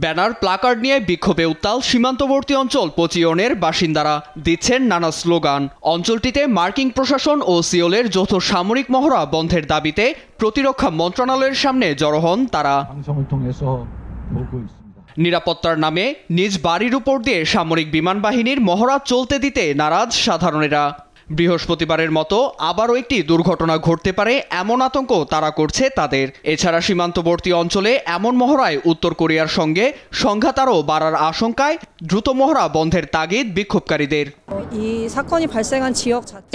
Banner placard নিয়ে বিক্ষোভে উত্তাল সীমান্তবর্তী অঞ্চল পচিয়নের বাসিন্দারা, দিচ্ছেন নানা স্লোগান। অঞ্চলটিতে মার্কিন প্রশাসন ও সিওলের যৌথ সামরিক মহড়া বন্ধের দাবিতে প্রতিরক্ষা মন্ত্রণালয়ের সামনে জড়ো হন তারা। নিরাপত্তার নামে নিজ বাড়ির উপর দিয়ে সামরিক বিমান বাহিনীর মহড়া চলতে দিতে নারাজ সাধারণেরা। বৃহস্পতিবারের মতো আবারও একটি দুর্ঘটনা ঘটতে পারে এমন আতঙ্ক তারা করছে তাদের। এছাড়া সীমান্তবর্তী অঞ্চলে এমন মহড়ায় উত্তর কোরিয়ার সঙ্গে সংঘাত আরও বাড়ার আশঙ্কায় দ্রুত মহড়া বন্ধের তাগিদ বিক্ষোভকারীদের।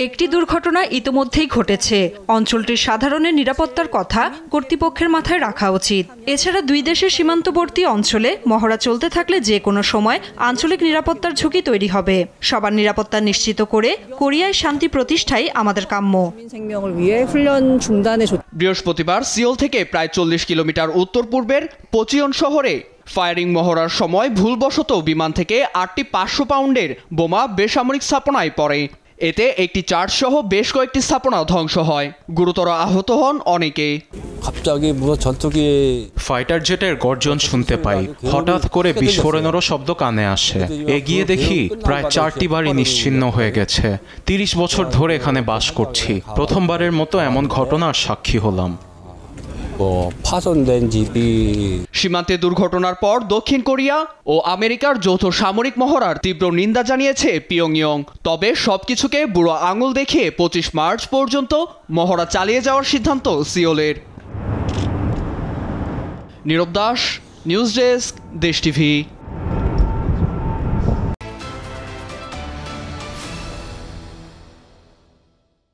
একটি দুর্ঘটনা ইতোমধ্যেই ঘটেছে। অঞ্চলটির সাধারণের নিরাপত্তার কথা কর্তৃপক্ষের মাথায় রাখা উচিত। এছাড়া দুই দেশের সীমান্তবর্তী অঞ্চলে মহড়া চলতে থাকলে যে কোনো সময় আঞ্চলিক নিরাপত্তার ঝুঁকি তৈরি হবে। সবার নিরাপত্তা নিশ্চিত করে কোরিয়ায় শান্তি প্রতিষ্ঠাই আমাদের কাম্য। বৃহস্পতিবার সিওল থেকে প্রায় 40 কিলোমিটার উত্তর পূর্বের পচিয়ন শহরে ফায়ারিং মহড়ার সময় ভুলবশত বিমান থেকে 8টি 500 পাউন্ডের বোমা বেসামরিক স্থাপনায় পড়ে। এতে একটি চার্চ সহ বেশ কয়েকটি স্থাপনা ধ্বংস হয়। গুরুতর আহত হন অনেকে। ফাইটার জেটের গর্জন শুনতে পাই, হঠাৎ করে বিস্ফোরণেরও শব্দ কানে আসে। এগিয়ে দেখি প্রায় 4টি বাড়ি নিশ্চিহ্ন হয়ে গেছে। 30 বছর ধরে এখানে বাস করছি, প্রথমবারের মতো এমন ঘটনার সাক্ষী হলাম। সীমান্তে দুর্ঘটনার পর দক্ষিণ কোরিয়া ও আমেরিকার যৌথ সামরিক মহড়ার তীব্র নিন্দা জানিয়েছে পিয়ংইয়ং। তবে সবকিছুকে বুড়ো আঙুল দেখিয়ে 25 মার্চ পর্যন্ত মহড়া চালিয়ে যাওয়ার সিদ্ধান্ত সিওলের। নীরব দাস, নিউজ ডেস্ক, দেশ টিভি।